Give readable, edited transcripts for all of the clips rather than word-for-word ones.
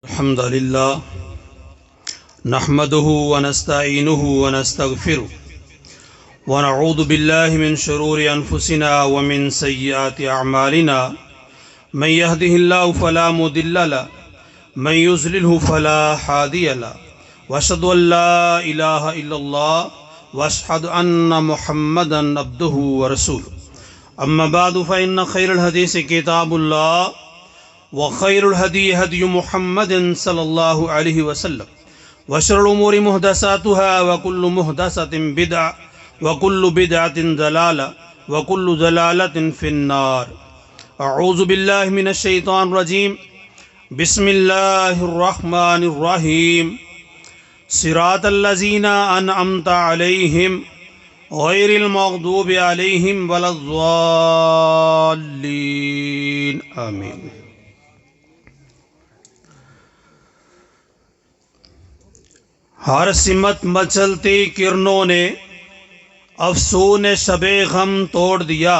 الحمد لله نحمده ونستعينه ونستغفره ونعوذ بالله من شرور أنفسنا ومن سيئات أعمالنا من يهده الله فلا مضل له من يضلله فلا هادي له وأشهد أن لا إله إلا الله وأشهد أن محمدا عبده ورسوله أما بعد فإن خير الحديث كتاب الله وخير الهدي هدي محمد صلى الله عليه وسلم وشر الأمور محدثاتها وكل محدثة بدعة وكل بدعة ضلالة وكل ضلالة في النار. أعوذ بالله من الشيطان الرجيم. بسم الله الرحمن الرحيم. صراط الذين أنعمت عليهم غير المغضوب عليهم ولا الضالين. آمين. ہر سمت مچلتی کرنوں نے افسون شب غم توڑ دیا.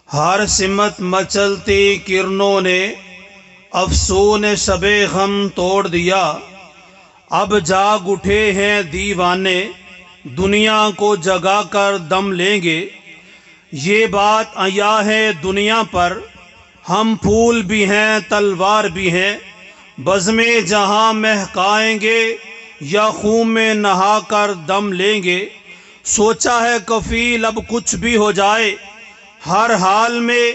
ہر سمت مچلتی کرنوں نے افسون شب غم توڑ دیا. اب جاگ اٹھے ہیں دیوانے دنیا کو جگا کر دم لیں گے. یہ بات عیا ہے دنیا پر ہم پھول بھی ہیں تلوار بھی ہیں. بزم جہاں مہکائیں گے یا خون میں نہا کر دم لیں گے. سوچا ہے کفیل اب کچھ بھی ہو جائے ہر حال میں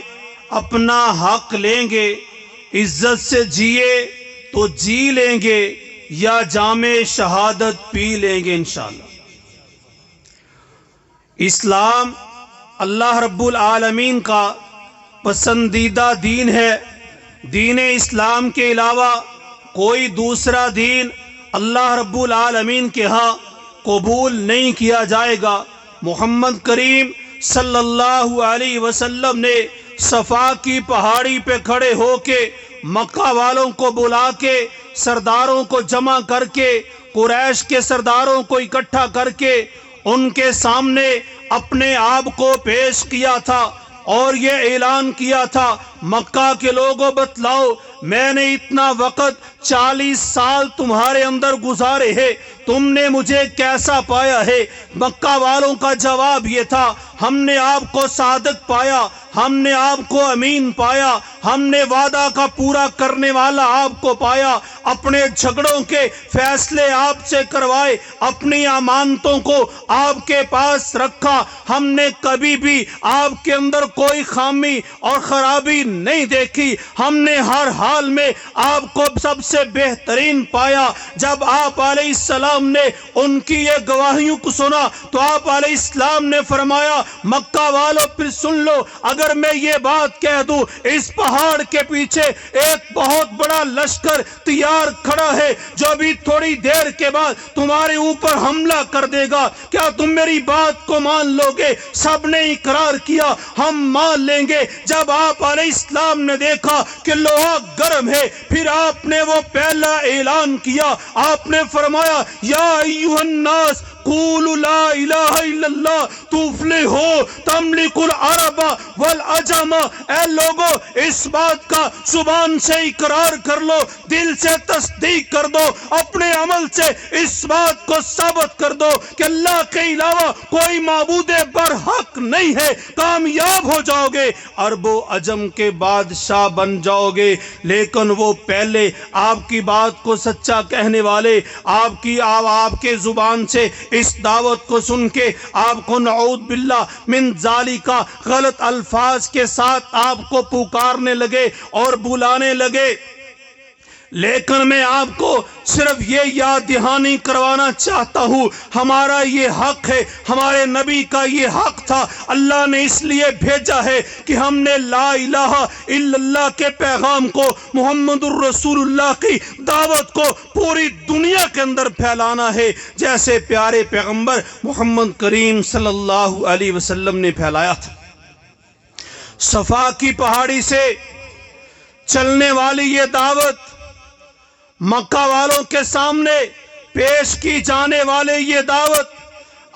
اپنا حق لیں گے. عزت سے جیے تو جی لیں گے یا جام شہادت پی لیں گے انشاءاللہ. اسلام اللہ رب العالمین کا پسندیدہ دین ہے. دین اسلام کے علاوہ کوئی دوسرا دین اللہ رب العالمین کے ہاں قبول نہیں کیا جائے گا. محمد کریم صلی اللہ علیہ وسلم نے صفا کی پہاڑی پہ کھڑے ہو کے مکہ والوں کو بلا کے سرداروں کو جمع کر کے قریش کے سرداروں کو اکٹھا کر کے ان کے سامنے اپنے آپ کو پیش کیا تھا اور یہ اعلان کیا تھا مکہ کے لوگوں بتلاؤ میں نے اتنا وقت 40 سال تمہارے اندر گزارے ہیں تم نے مجھے کیسا پایا ہے. مکہ والوں کا جواب یہ تھا ہم نے آپ کو صادق پایا ہم نے آپ کو امین پایا ہم نے وعدہ کا پورا کرنے والا آپ کو پایا. اپنے جھگڑوں کے فیصلے آپ سے کروائے اپنی امانتوں کو آپ کے پاس رکھا. ہم نے کبھی بھی آپ کے اندر کوئی خامی اور خرابی نہیں دیکھی. ہم نے ہر حال میں آپ کو سب سے بہترین پایا. جب آپ علیہ السلام نے ان کی یہ گواہیوں کو سنا تو آپ علیہ السلام نے فرمایا مکہ والوں پھر سن لو اگر میں یہ بات کہہ دوں اس پہاڑ کے پیچھے ایک بہت بڑا لشکر تیار کھڑا ہے جو ابھی تھوڑی دیر کے بعد تمہارے اوپر حملہ کر دے گا کیا تم میری بات کو مان لو گے؟ سب نے اقرار کیا ہم مان لیں گے. جب آپ علیہ السلام نے دیکھا کہ لوہا گرم ہے پھر آپ نے وہ پہلا اعلان کیا. آپ نے فرمایا یا ایھا الناس قولوا لا الہ الا اللہ تفلحوا تملک العرب والعجم. اے لوگو اس بات کا زبان سے اقرار کر لو دل سے تصدیق کر دو اپنے عمل سے اس بات کو ثابت کر دو کہ اللہ کے علاوہ کوئی معبود برحق نہیں ہے. کامیاب ہو جاؤ گے عرب و عجم کے بادشاہ بن جاؤ گے. لیکن وہ پہلے آپ کی بات کو سچا کہنے والے آپ کے زبان سے اس دعوت کو سن کے آپ کو نعوذ باللہ من ذالک غلط الفاظ کے ساتھ آپ کو پکارنے لگے اور بلانے لگے. لیکن میں آپ کو صرف یہ یاد دہانی کروانا چاہتا ہوں ہمارا یہ حق ہے ہمارے نبی کا یہ حق تھا. اللہ نے اس لیے بھیجا ہے کہ ہم نے لا الہ الا اللہ کے پیغام کو محمد الرسول اللہ کی دعوت کو پوری دنیا کے اندر پھیلانا ہے جیسے پیارے پیغمبر محمد کریم صلی اللہ علیہ وسلم نے پھیلایا تھا. صفا کی پہاڑی سے چلنے والی یہ دعوت مکہ والوں کے سامنے پیش کی جانے والے یہ دعوت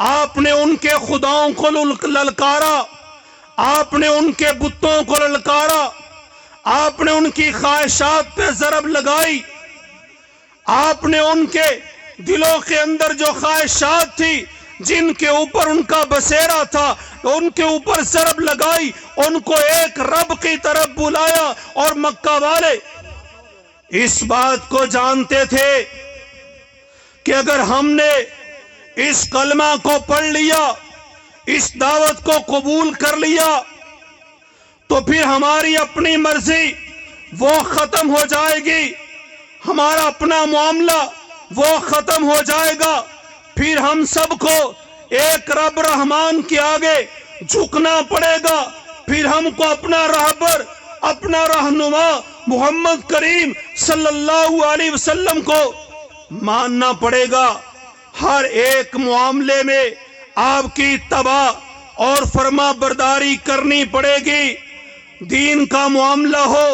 آپ نے ان کے خداؤں کو للکارا آپ نے ان کے بتوں کو للکارا آپ نے ان کی خواہشات پہ ضرب لگائی، آپ نے ان کے دلوں کے اندر جو خواہشات تھی، جن کے اوپر ان کا بسیرا تھا، ان کے اوپر ضرب لگائی، ان کو ایک رب کی طرف بلایا۔ اور مکہ والے اس بات کو جانتے تھے کہ اگر ہم نے اس کلمہ کو پڑھ لیا، اس دعوت کو قبول کر لیا، تو پھر ہماری اپنی مرضی وہ ختم ہو جائے گی، ہمارا اپنا معاملہ وہ ختم ہو جائے گا، پھر ہم سب کو ایک رب رحمان کے آگے جھکنا پڑے گا، پھر ہم کو اپنا رہبر، اپنا رہنما محمد کریم صلی اللہ علیہ وسلم کو ماننا پڑے گا۔ ہر ایک معاملے میں آپ کی اتباع اور فرما برداری کرنی پڑے گی، دین کا معاملہ ہو،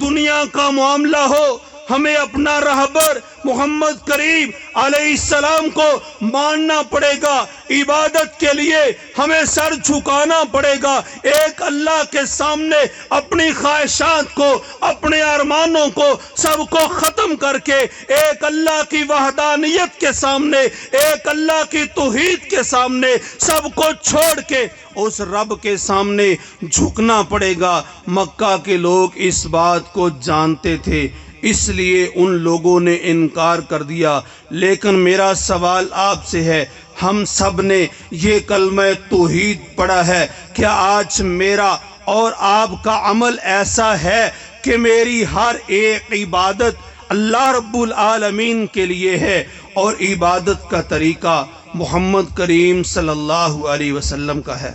دنیا کا معاملہ ہو، ہمیں اپنا رہبر محمد کریم علیہ السلام کو ماننا پڑے گا۔ عبادت کے لیے ہمیں سر جھکانا پڑے گا، ایک اللہ کے سامنے اپنی خواہشات کو، اپنے ارمانوں کو سب کو ختم کر کے ایک اللہ کی وحدانیت کے سامنے، ایک اللہ کی توحید کے سامنے سب کو چھوڑ کے اس رب کے سامنے جھکنا پڑے گا۔ مکہ کے لوگ اس بات کو جانتے تھے، اس لیے ان لوگوں نے انکار کر دیا۔ لیکن میرا سوال آپ سے ہے، ہم سب نے یہ کلمہ توحید پڑھا ہے، کیا آج میرا اور آپ کا عمل ایسا ہے کہ میری ہر ایک عبادت اللہ رب العالمین کے لیے ہے اور عبادت کا طریقہ محمد کریم صلی اللہ علیہ وسلم کا ہے؟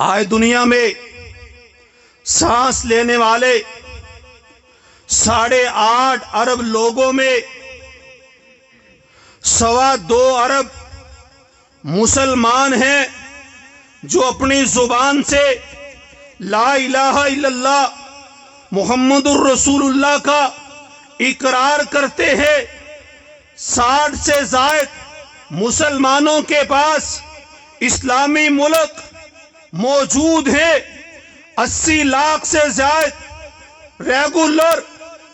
آج دنیا میں سانس لینے والے 8.5 ارب لوگوں میں 2.25 ارب مسلمان ہیں جو اپنی زبان سے لا الہ الا اللہ محمد الرسول اللہ کا اقرار کرتے ہیں۔ 60 سے زائد مسلمانوں کے پاس اسلامی ملک موجود ہیں، 80 لاکھ سے زائد ریگولر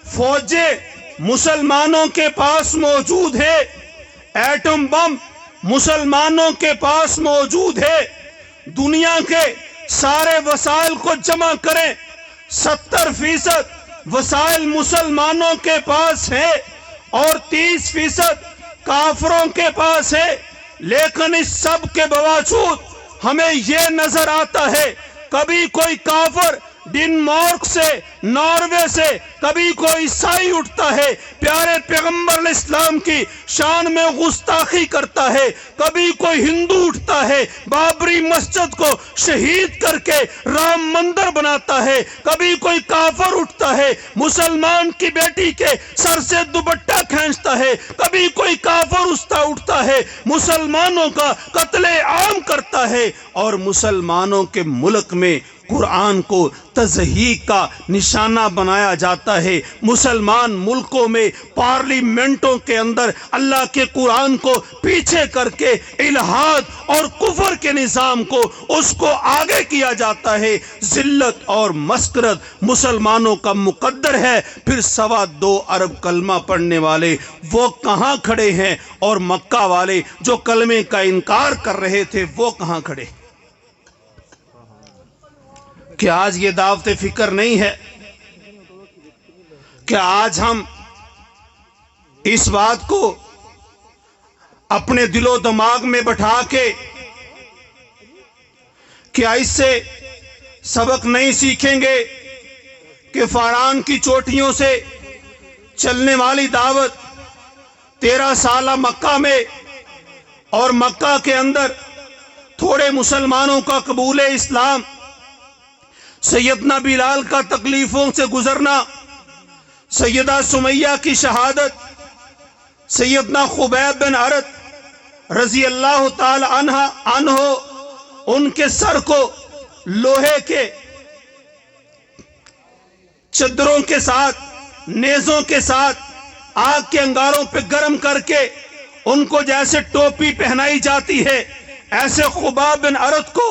فوجیں مسلمانوں کے پاس موجود ہے، ایٹم بم مسلمانوں کے پاس موجود ہے۔ دنیا کے سارے وسائل کو جمع کریں، 70% وسائل مسلمانوں کے پاس ہے اور 30% کافروں کے پاس ہے۔ لیکن اس سب کے باوجود ہمیں یہ نظر آتا ہے، کبھی کوئی کافر ڈنمارک سے، ناروے سے کبھی کوئی عیسائی اٹھتا ہے، پیارے پیغمبر علیہ السلام کی شان میں گستاخی کرتا ہے، کبھی کوئی ہندو اٹھتا ہے، بابری مسجد کو شہید کر کے رام مندر بناتا ہے، کبھی کوئی کافر اٹھتا ہے، مسلمان کی بیٹی کے سر سے دوپٹہ کھینچتا ہے، کبھی کوئی کافر اٹھتا ہے، مسلمانوں کا قتل عام کرتا ہے، اور مسلمانوں کے ملک میں قرآن کو تضحیک کا نشانہ بنایا جاتا ہے۔ مسلمان ملکوں میں پارلیمنٹوں کے اندر اللہ کے قرآن کو پیچھے کر کے الہاد اور کفر کے نظام کو اس کو آگے کیا جاتا ہے۔ ذلت اور مسکرت مسلمانوں کا مقدر ہے، پھر 2.25 ارب کلمہ پڑھنے والے وہ کہاں کھڑے ہیں، اور مکہ والے جو کلمے کا انکار کر رہے تھے وہ کہاں کھڑے؟ کیا آج یہ دعوت فکر نہیں ہے؟ کیا آج ہم اس بات کو اپنے دل و دماغ میں بٹھا کے کیا اس سے سبق نہیں سیکھیں گے کہ فاران کی چوٹیوں سے چلنے والی دعوت 13 سالہ مکہ میں، اور مکہ کے اندر تھوڑے مسلمانوں کا قبول اسلام، سیدنا بلال کا تکلیفوں سے گزرنا، سیدہ سمیہ کی شہادت، سیدنا خبیب بن عرط رضی اللہ تعالی عنہ ان کے سر کو لوہے کے چادروں کے ساتھ، نیزوں کے ساتھ آگ کے انگاروں پہ گرم کر کے ان کو جیسے ٹوپی پہنائی جاتی ہے، ایسے خبیب بن عرط کو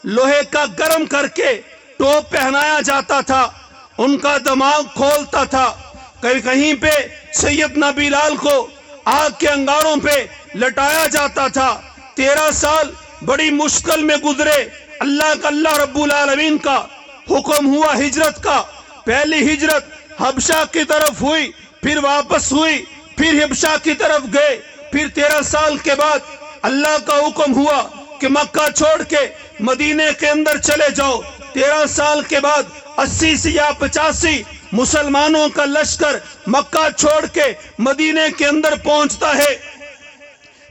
لوہے کا گرم کر کے ٹوپ پہنایا جاتا تھا، ان کا دماغ کھولتا تھا، کہیں پہ سیدنا بلال کو آگ کے انگاروں پہ لٹایا جاتا تھا۔ 13 سال بڑی مشکل میں گزرے۔ اللہ رب العالمین کا حکم ہوا ہجرت کا۔ پہلی ہجرت حبشہ کی طرف ہوئی، پھر واپس ہوئی، پھر حبشہ کی طرف گئے۔ پھر 13 سال کے بعد اللہ کا حکم ہوا کہ مکہ چھوڑ کے مدینے کے اندر چلے جاؤ۔ 13 سال کے بعد 80 سے یا 85 مسلمانوں کا لشکر مکہ چھوڑ کے مدینے کے اندر پہنچتا ہے۔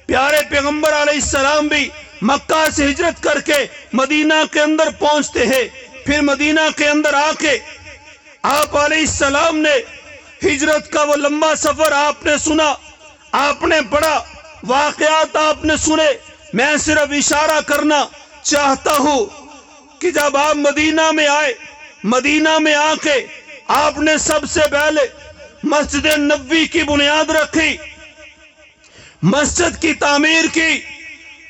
پیارے پیغمبر علیہ السلام بھی مکہ سے ہجرت کر کے مدینہ کے اندر پہنچتے ہیں۔ پھر مدینہ کے اندر آ کے آپ علیہ السلام نے ہجرت کا وہ لمبا سفر آپ نے سنا، آپ نے پڑھا، واقعات آپ نے سنے۔ میں صرف اشارہ کرنا چاہتا ہوں کہ جب آپ مدینہ میں آئے، مدینہ میں آ کے آپ نے سب سے پہلے مسجد نبوی کی بنیاد رکھی، مسجد کی تعمیر کی۔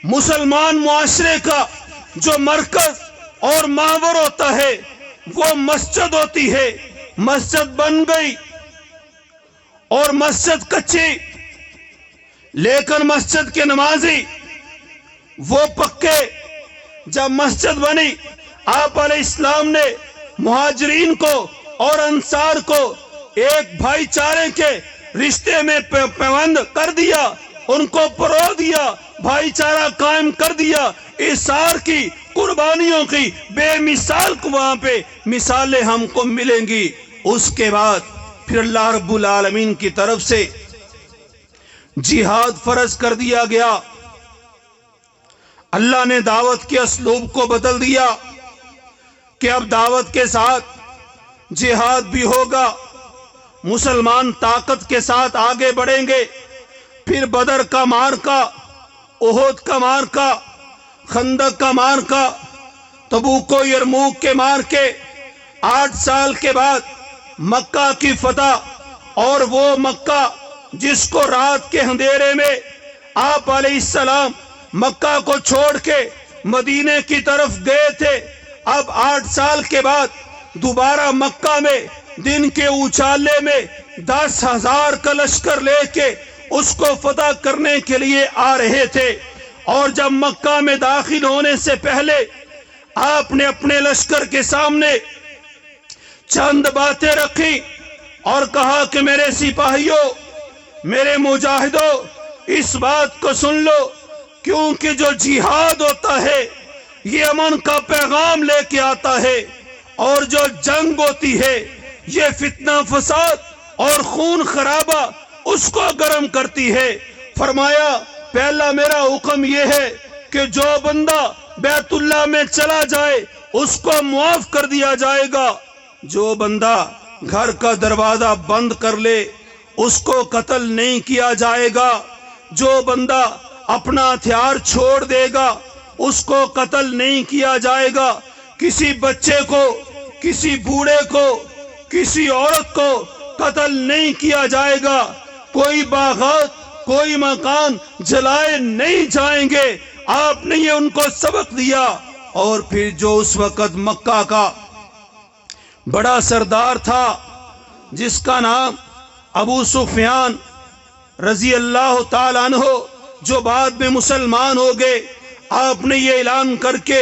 مسلمان معاشرے کا جو مرکز اور محور ہوتا ہے وہ مسجد ہوتی ہے۔ مسجد بن گئی اور مسجد کچی، لیکن مسجد کے نمازی وہ پکے۔ جب مسجد بنی، آپ علیہ السلام نے مہاجرین کو اور انصار کو ایک بھائی چارے کے رشتے میں پیوند کر دیا، ان کو پرو دیا، بھائی چارہ قائم کر دیا۔ ایثار کی، قربانیوں کی بے مثال کو وہاں پہ مثالیں ہم کو ملیں گی۔ اس کے بعد پھر اللہ رب العالمین کی طرف سے جہاد فرض کر دیا گیا۔ اللہ نے دعوت کے اسلوب کو بدل دیا کہ اب دعوت کے ساتھ جہاد بھی ہوگا، مسلمان طاقت کے ساتھ آگے بڑھیں گے۔ پھر بدر کا معرکہ، احد کا معرکہ، خندق کا معرکہ، تبوک و یرموک کے معرکے، 8 سال کے بعد مکہ کی فتح، اور وہ مکہ جس کو رات کے اندھیرے میں آپ علیہ السلام مکہ کو چھوڑ کے مدینے کی طرف گئے تھے، اب 8 سال کے بعد دوبارہ مکہ میں دن کے اجالے میں 10,000 کا لشکر لے کے اس کو فتح کرنے کے لیے آ رہے تھے۔ اور جب مکہ میں داخل ہونے سے پہلے آپ نے اپنے لشکر کے سامنے چند باتیں رکھی اور کہا کہ میرے سپاہیوں، میرے مجاہدوں، اس بات کو سن لو، کیونکہ جو جہاد ہوتا ہے یہ امن کا پیغام لے کے آتا ہے، اور جو جنگ ہوتی ہے یہ فتنہ فساد اور خون خرابہ اس کو گرم کرتی ہے۔ فرمایا پہلا میرا حکم یہ ہے کہ جو بندہ بیت اللہ میں چلا جائے اس کو معاف کر دیا جائے گا، جو بندہ گھر کا دروازہ بند کر لے اس کو قتل نہیں کیا جائے گا، جو بندہ اپنا ہتھیار چھوڑ دے گا اس کو قتل نہیں کیا جائے گا، کسی بچے کو، کسی بوڑھے کو، کسی عورت کو قتل نہیں کیا جائے گا، کوئی باغات، کوئی مکان جلائے نہیں جائیں گے۔ آپ نے یہ ان کو سبق دیا۔ اور پھر جو اس وقت مکہ کا بڑا سردار تھا جس کا نام ابو سفیان رضی اللہ تعالیٰ عنہ، جو بعد میں مسلمان ہو گئے، آپ نے یہ اعلان کر کے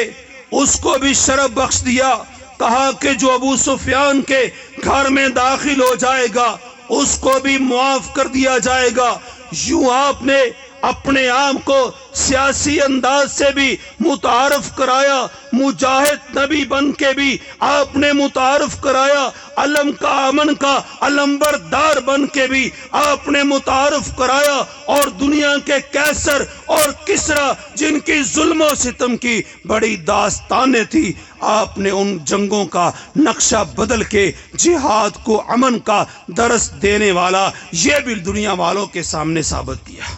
اس کو بھی شرف بخش دیا، کہا کہ جو ابو سفیان کے گھر میں داخل ہو جائے گا اس کو بھی معاف کر دیا جائے گا۔ یوں آپ نے اپنے آپ کو سیاسی انداز سے بھی متعارف کرایا، مجاہد نبی بن کے بھی آپ نے متعارف کرایا، علم کا امن کا علمبردار بن کے بھی آپ نے متعارف کرایا، اور دنیا کے کیسر اور کسرا جن کی ظلم و ستم کی بڑی داستانیں تھی، آپ نے ان جنگوں کا نقشہ بدل کے جہاد کو امن کا درس دینے والا یہ بھی دنیا والوں کے سامنے ثابت کیا۔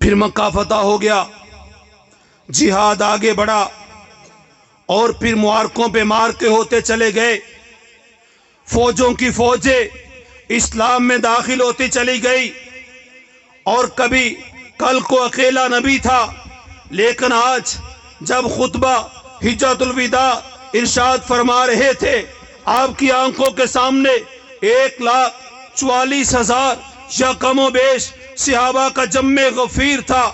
پھر مکہ فتح ہو گیا، جہاد آگے بڑھا، اور پھر معرکوں پہ معرکے ہوتے چلے گئے، فوجوں کی فوجیں اسلام میں داخل ہوتی چلی گئی، اور کبھی کل کو اکیلا نبی تھا، لیکن آج جب خطبہ حجۃ الوداع ارشاد فرما رہے تھے، آپ کی آنکھوں کے سامنے 1,44,000 یا کم و بیش صحابہ کا جمع غفیر تھا۔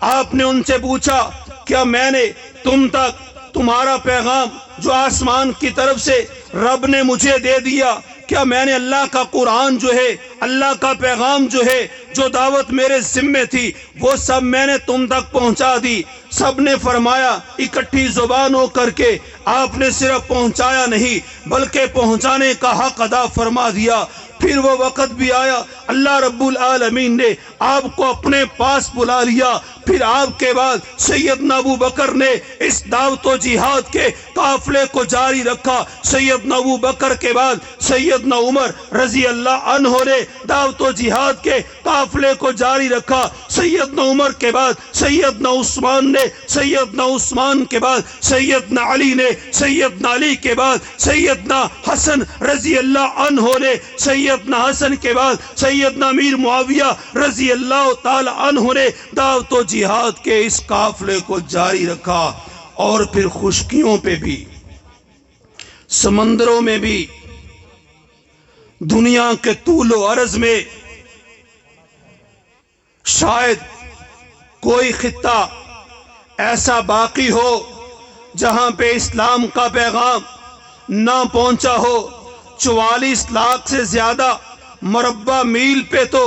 آپ نے ان سے پوچھا، کیا میں نے تم تک تمہارا پیغام جو آسمان کی طرف سے رب نے مجھے دے دیا، کیا میں نے اللہ کا قرآن جو ہے، اللہ کا پیغام جو ہے، جو دعوت میرے ذمے تھی، وہ سب میں نے تم تک پہنچا دی؟ سب نے فرمایا اکٹھی زبان ہو کر کے آپ نے صرف پہنچایا نہیں بلکہ پہنچانے کا حق ادا فرما دیا۔ پھر وہ وقت بھی آیا، اللہ رب العالمین نے آپ کو اپنے پاس بلا لیا۔ پھر آپ کے بعد سیدنا ابو بکر نے اس دعوت و جہاد کے قافلے کو جاری رکھا۔ سیدنا ابو بکر کے بعد سیدنا عمر رضی اللہ عنہ نے دعوت و جہاد کے قافلے کو جاری رکھا۔ سیدنا عمر کے بعد سیدنا عثمان نے، سیدنا عثمان کے بعد سیدنا علی نے، سیدنا علی کے بعد سیدنا حسن رضی اللہ عنہ نے، سیدنا حسن کے بعد سیدنا امیر معاویہ رضی اللہ تعالی عنہ نے دعوت و جہاد کے اس قافلے کو جاری رکھا۔ اور پھر خشکیوں پہ بھی، سمندروں میں بھی، دنیا کے طول و عرض میں شاید کوئی خطہ ایسا باقی ہو جہاں پہ اسلام کا پیغام نہ پہنچا ہو۔ 44 لاکھ سے زیادہ مربع میل پہ تو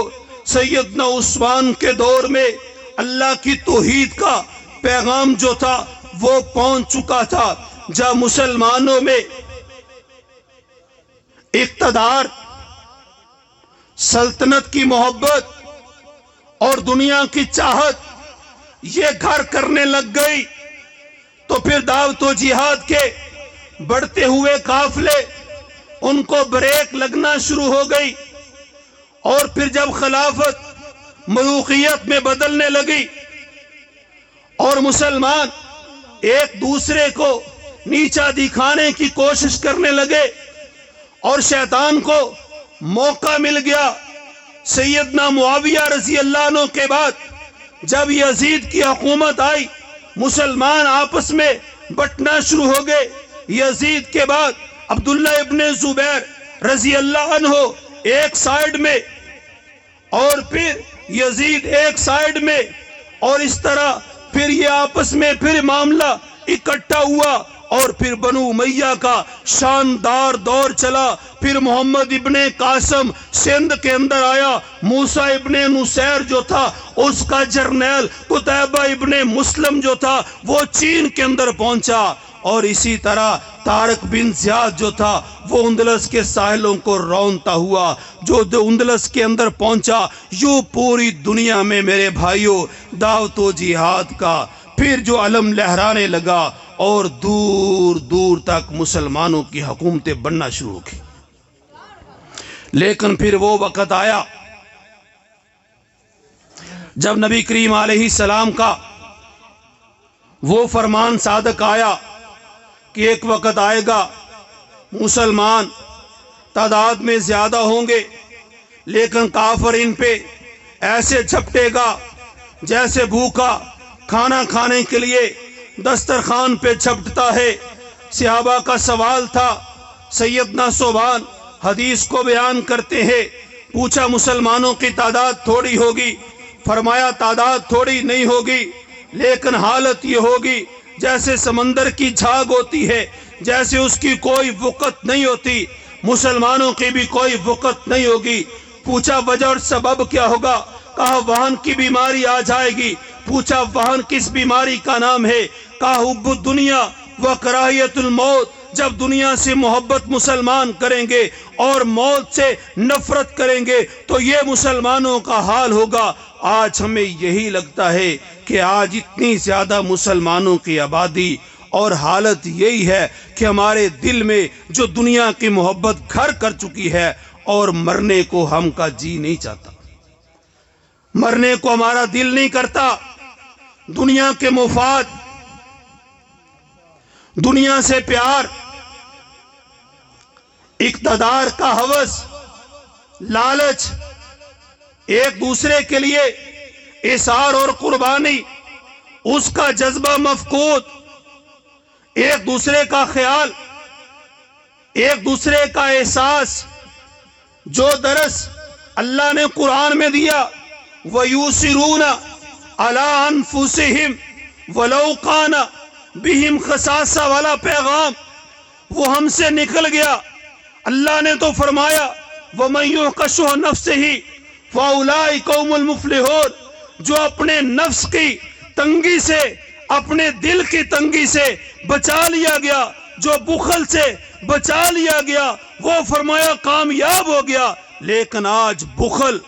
سیدنا عثمان کے دور میں اللہ کی توحید کا پیغام جو تھا وہ پہنچ چکا تھا۔ جب مسلمانوں میں اقتدار، سلطنت کی محبت اور دنیا کی چاہت یہ گھر کرنے لگ گئی تو پھر دعوت و جہاد کے بڑھتے ہوئے قافلے ان کو بریک لگنا شروع ہو گئی۔ اور پھر جب خلافت ملوکیت میں بدلنے لگی اور مسلمان ایک دوسرے کو نیچا دکھانے کی کوشش کرنے لگے اور شیطان کو موقع مل گیا، سیدنا معاویہ رضی اللہ عنہ کے بعد جب یزید کی حکومت آئی، مسلمان آپس میں بٹنا شروع ہو گئے۔ یزید کے بعد عبداللہ ابن زبیر رضی اللہ عنہ ایک سائیڈ میں اور پھر یزید ایک سائیڈ میں، اور اس طرح پھر یہ آپس میں پھر معاملہ اکٹھا ہوا اور پھر بنو امیہ کا شاندار دور چلا۔ پھر محمد ابن قاسم سندھ کے اندر آیا، موسیٰ ابن نصیر جو تھا اس کا جرنیل قتیبہ ابن مسلم جو تھا وہ چین کے اندر پہنچا، اور اسی طرح طارق بن زیاد جو تھا وہ اندلس کے ساحلوں کو رونتا ہوا جو اندلس کے اندر پہنچا۔ یوں پوری دنیا میں میرے بھائیوں دعوت و جہاد کا پھر جو علم لہرانے لگا اور دور دور تک مسلمانوں کی حکومتیں بننا شروع کی۔ لیکن پھر وہ وقت آیا جب نبی کریم علیہ السلام کا وہ فرمان صادق آیا کہ ایک وقت آئے گا مسلمان تعداد میں زیادہ ہوں گے لیکن کافر ان پہ ایسے جھپٹے گا جیسے بھوکا کھانا کھانے کے لیے دسترخوان پہ جھپٹتا ہے۔ صحابہ کا سوال تھا، سیدنا صوبان حدیث کو بیان کرتے ہیں، پوچھا مسلمانوں کی تعداد تھوڑی ہوگی؟ فرمایا تعداد تھوڑی نہیں ہوگی لیکن حالت یہ ہوگی جیسے سمندر کی جھاگ ہوتی ہے، جیسے اس کی کوئی وقت نہیں ہوتی، مسلمانوں کی بھی کوئی وقت نہیں ہوگی۔ پوچھا وجہ اور سبب کیا ہوگا؟ کہا وہن کی بیماری آ جائے گی۔ پوچھا وہن کس بیماری کا نام ہے؟ کہا حب الدنیا و کراہیت الموت، جب دنیا سے محبت مسلمان کریں گے اور موت سے نفرت کریں گے تو یہ مسلمانوں کا حال ہوگا۔ آج ہمیں یہی لگتا ہے کہ آج اتنی زیادہ مسلمانوں کی آبادی اور حالت یہی ہے کہ ہمارے دل میں جو دنیا کی محبت گھر کر چکی ہے اور مرنے کو ہم کا جی نہیں چاہتا، مرنے کو ہمارا دل نہیں کرتا۔ دنیا کے مفاد، دنیا سے پیار، اقتدار کا ہوس، لالچ، ایک دوسرے کے لیے اثار اور قربانی، اس کا جذبہ مفقود، ایک دوسرے کا خیال، ایک دوسرے کا احساس، جو درس اللہ نے قرآن میں دیا وَيُؤْثِرُونَ عَلَىٰ أَنفُسِهِمْ وَلَوْ كَانَ بِهِمْ خَصَاصَةٌ والا پیغام وہ ہم سے نکل گیا۔ اللہ نے تو فرمایا وَمَن يُوقَ شُحَّ نَفْسِهِ فَأُولَٰئِكَ هُمُ الْمُفْلِحُونَ، جو اپنے نفس کی تنگی سے، اپنے دل کی تنگی سے بچا لیا گیا، جو بخل سے بچا لیا گیا، وہ فرمایا کامیاب ہو گیا۔ لیکن آج بخل،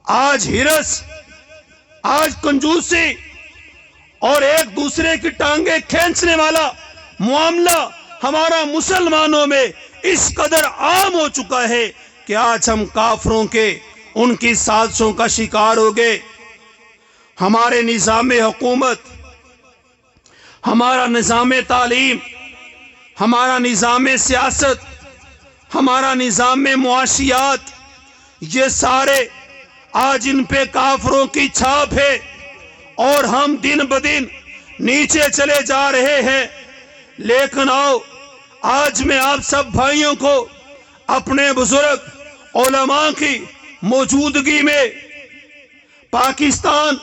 آج ہرس، آج کنجوسی اور ایک دوسرے کی ٹانگیں کھینچنے والا معاملہ ہمارا مسلمانوں میں اس قدر عام ہو چکا ہے کہ آج ہم کافروں کے ان کی سازشوں کا شکار ہو گئے۔ ہمارے نظام حکومت، ہمارا نظام تعلیم، ہمارا نظام سیاست، ہمارا نظام معاشیات، یہ سارے آج ان پہ کافروں کی چھاپ ہے اور ہم دن بدن نیچے چلے جا رہے ہیں۔ لیکن آؤ آج میں آپ سب بھائیوں کو اپنے بزرگ علماء کی موجودگی میں پاکستان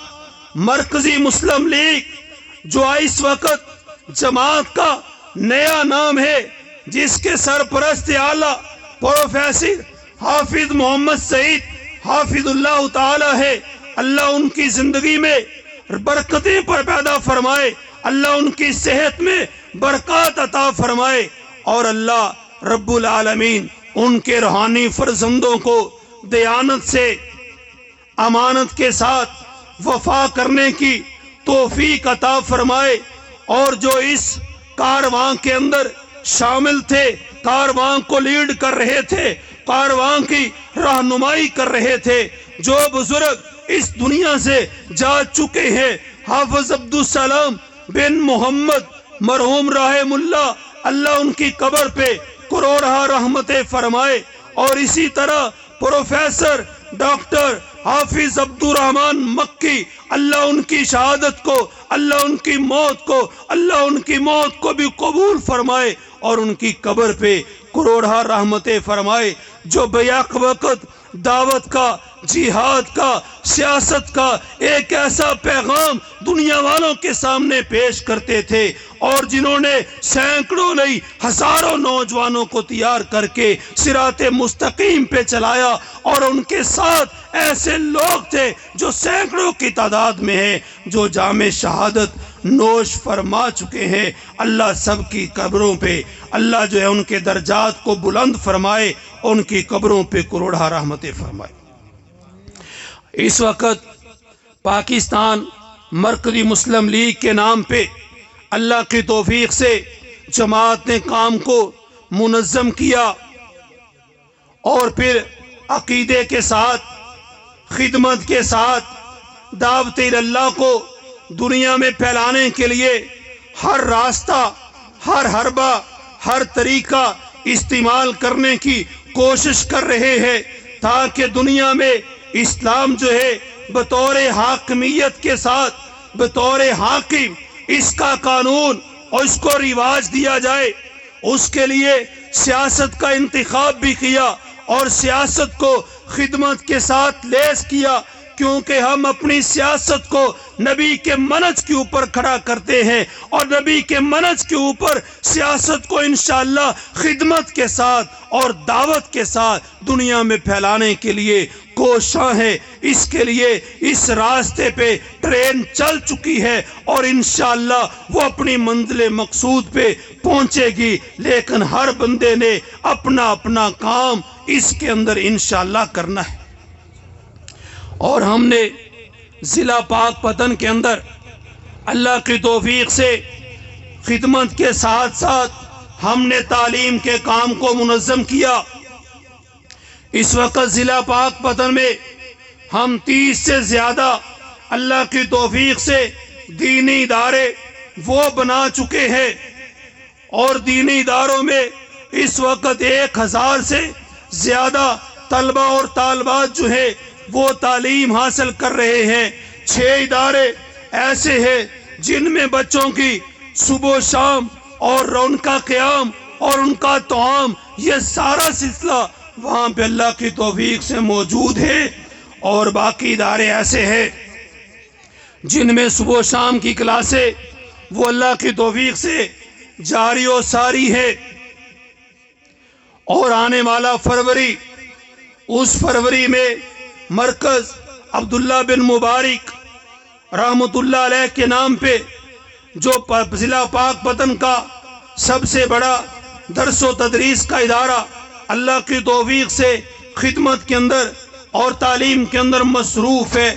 مرکزی مسلم لیگ، جو اس وقت جماعت کا نیا نام ہے، جس کے سرپرست اعلیٰ پروفیسر حافظ محمد سعید حافظ اللہ تعالی ہے، اللہ ان کی زندگی میں برکتیں پر پیدا فرمائے، اللہ ان کی صحت میں برکات عطا فرمائے، اور اللہ رب العالمین ان کے روحانی فرزندوں کو دیانت سے، امانت کے ساتھ وفا کرنے کی توفیق عطا فرمائے، اور جو اس کارواں کے اندر شامل تھے، کارواں کو لیڈ کر رہے تھے، کارواں کی رہنمائی کر رہے تھے، جو بزرگ اس دنیا سے جا چکے ہیں، حافظ عبدالسلام بن محمد مرحوم رحم اللہ، اللہ ان کی قبر پہ کروڑہ رحمتیں فرمائے، اور اسی طرح پروفیسر ڈاکٹر حافظ عبدالرحمن مکی، اللہ ان کی شہادت کو، اللہ ان کی موت کو، اللہ ان کی موت کو بھی قبول فرمائے اور ان کی قبر پہ کروڑہ رحمتیں فرمائے، جو بیک وقت دعوت کا، جہاد کا، سیاست کا ایک ایسا پیغام دنیا والوں کے سامنے پیش کرتے تھے، اور جنہوں نے سینکڑوں نہیں ہزاروں نوجوانوں کو تیار کر کے صراط مستقیم پہ چلایا، اور ان کے ساتھ ایسے لوگ تھے جو سینکڑوں کی تعداد میں ہیں، جو جام شہادت نوش فرما چکے ہیں۔ اللہ سب کی قبروں پہ اللہ جو ہے ان کے درجات کو بلند فرمائے، ان کی قبروں پہ کروڑہ رحمتیں فرمائے۔ اس وقت پاکستان مرکزی مسلم لیگ کے نام پہ اللہ کی توفیق سے جماعت نے کام کو منظم کیا، اور پھر عقیدے کے ساتھ، خدمت کے ساتھ دعوت اللہ کو دنیا میں پھیلانے کے لیے ہر راستہ، ہر حربہ، ہر طریقہ استعمال کرنے کی کوشش کر رہے ہیں، تاکہ دنیا میں اسلام جو ہے بطور حاکمیت کے ساتھ، بطور حاکم اس کا قانون اور اس کو رواج دیا جائے۔ اس کے لیے سیاست کا انتخاب بھی کیا، اور سیاست کو خدمت کے ساتھ لیس کیا، کیونکہ ہم اپنی سیاست کو نبی کے منہج کے اوپر کھڑا کرتے ہیں، اور نبی کے منہج کے اوپر سیاست کو انشاءاللہ خدمت کے ساتھ اور دعوت کے ساتھ دنیا میں پھیلانے کے لیے کوشاں ہے۔ اس کے لیے اس راستے پہ ٹرین چل چکی ہے، اور انشاءاللہ وہ اپنی منزل مقصود پہ پہنچے گی، لیکن ہر بندے نے اپنا اپنا کام اس کے اندر انشاءاللہ کرنا ہے۔ اور ہم نے ضلع پاک پتن کے اندر اللہ کی توفیق سے خدمت کے ساتھ ساتھ ہم نے تعلیم کے کام کو منظم کیا۔ اس وقت ضلع پاک پتن میں ہم 30 سے زیادہ اللہ کی توفیق سے دینی ادارے وہ بنا چکے ہیں، اور دینی اداروں میں اس وقت 1000 سے زیادہ طلبہ اور طالبات جو ہے وہ تعلیم حاصل کر رہے ہیں۔ 6 ادارے ایسے ہیں جن میں بچوں کی صبح و شام اور ان کا قیام اور ان کا طعام، یہ سارا سلسلہ وہاں پہ اللہ کی توفیق سے موجود ہے۔ اور باقی ادارے ایسے ہیں جن میں صبح و شام کی کلاسیں وہ اللہ کی توفیق سے جاری و ساری ہے۔ اور آنے والا فروری، اس فروری میں مرکز عبداللہ بن مبارک رحمت اللہ علیہ کے نام پہ، جو ضلع پاک پتن کا سب سے بڑا درس و تدریس کا ادارہ اللہ کی توفیق سے خدمت کے اندر اور تعلیم کے اندر مصروف ہے،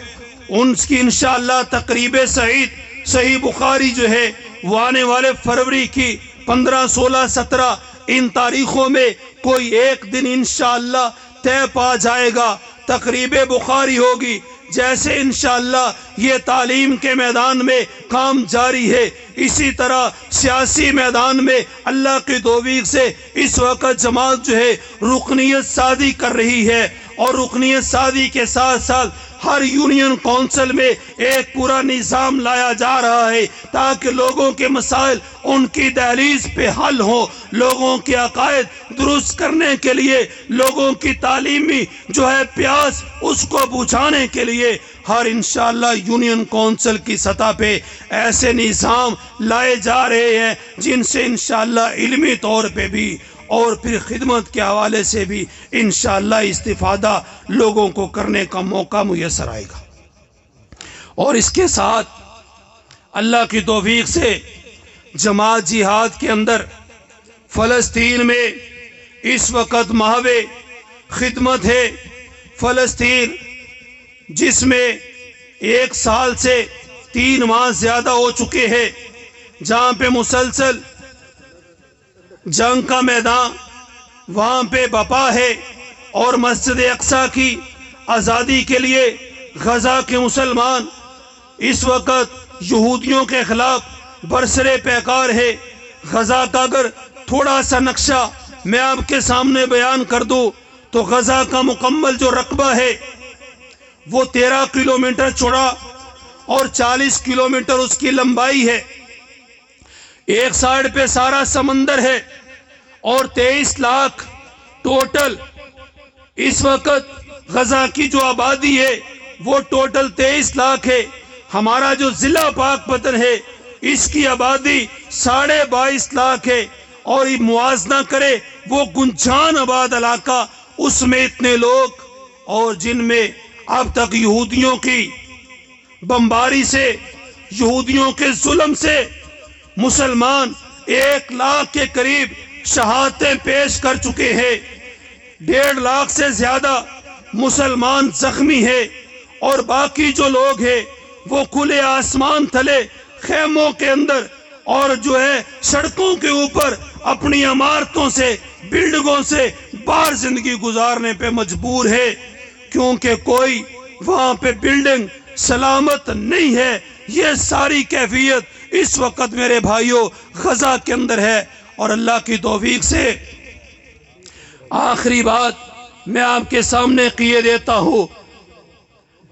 ان کی انشاءاللہ تقریب سعید صحیح بخاری جو ہے وہ آنے والے فروری کی 15، 16، 17 ان تاریخوں میں کوئی ایک دن انشاءاللہ طے پا جائے گا، تقریب بخاری ہوگی۔ جیسے انشاءاللہ یہ تعلیم کے میدان میں کام جاری ہے، اسی طرح سیاسی میدان میں اللہ کی توفیق سے اس وقت جماعت جو ہے رکنیت سازی کر رہی ہے، اور رکنیت سازی کے ساتھ ساتھ ہر یونین کونسل میں ایک پورا نظام لایا جا رہا ہے تاکہ لوگوں کے مسائل ان کی دہلیز پہ حل ہو، لوگوں کے عقائد درست کرنے کے لیے، لوگوں کی تعلیمی جو ہے پیاس اس کو بجھانے کے لیے ہر انشاءاللہ یونین کونسل کی سطح پہ ایسے نظام لائے جا رہے ہیں جن سے انشاءاللہ علمی طور پہ بھی اور پھر خدمت کے حوالے سے بھی انشاءاللہ استفادہ لوگوں کو کرنے کا موقع میسر آئے گا۔ اور اس کے ساتھ اللہ کی توفیق سے جماعت جہاد کے اندر فلسطین میں اس وقت مہوے خدمت ہے۔ فلسطین جس میں 1 سال سے 3 ماہ زیادہ ہو چکے ہیں، جہاں پہ مسلسل جنگ کا میدان وہاں پہ بپا ہے، اور مسجد اقصی کی آزادی کے لیے غزہ کے مسلمان اس وقت یہودیوں کے خلاف برسرے پیکار ہے۔ غزہ کا اگر تھوڑا سا نقشہ میں آپ کے سامنے بیان کر دوں تو غزہ کا مکمل جو رقبہ ہے وہ 13 کلومیٹر چوڑا اور 40 کلومیٹر اس کی لمبائی ہے۔ ایک سائیڈ پہ سارا سمندر ہے، اور 23 لاکھ ٹوٹل اس وقت غزہ کی جو آبادی ہے وہ ٹوٹل 23 لاکھ ہے۔ ہمارا جو ضلع پاک پتن ہے اس کی آبادی 22.5 لاکھ ہے، اور یہ موازنہ کرے وہ گنجان آباد علاقہ، اس میں اتنے لوگ، اور جن میں اب تک یہودیوں کی بمباری سے، یہودیوں کے ظلم سے مسلمان 1 لاکھ کے قریب شہادتیں پیش کر چکے ہیں، 1.5 لاکھ سے زیادہ مسلمان زخمی ہیں، اور باقی جو لوگ ہیں وہ کھلے آسمان تلے خیموں کے اندر اور جو ہے سڑکوں کے اوپر اپنی عمارتوں سے، بلڈنگوں سے باہر زندگی گزارنے پہ مجبور ہے، کیونکہ کوئی وہاں پہ بلڈنگ سلامت نہیں ہے۔ یہ ساری کیفیت اس وقت میرے بھائیوں غزہ کے اندر ہے۔ اور اللہ کی توفیق سے آخری بات میں آپ کے سامنے کیے دیتا ہوں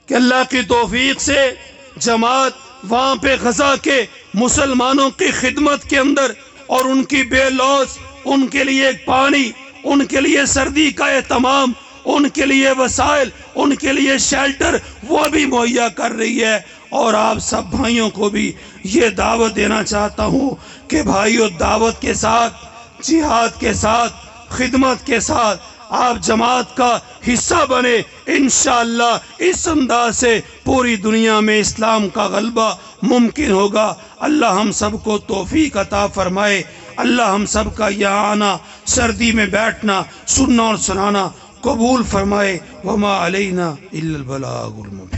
کہ اللہ کی توفیق سے جماعت وہاں پہ غزہ کے مسلمانوں کی خدمت کے اندر، اور ان کی بے لوث، ان کے لیے پانی، ان کے لیے سردی کا اہتمام، ان کے لیے وسائل، ان کے لیے شیلٹر وہ بھی مہیا کر رہی ہے۔ اور آپ سب بھائیوں کو بھی یہ دعوت دینا چاہتا ہوں کہ بھائیوں، دعوت کے ساتھ، جہاد کے ساتھ، خدمت کے ساتھ آپ جماعت کا حصہ بنے۔ انشاءاللہ اس انداز سے پوری دنیا میں اسلام کا غلبہ ممکن ہوگا۔ اللہ ہم سب کو توفیق عطا فرمائے۔ اللہ ہم سب کا یہاں آنا، سردی میں بیٹھنا، سننا اور سنانا قبول فرمائے۔ وما علینا الا البلاغ المبین۔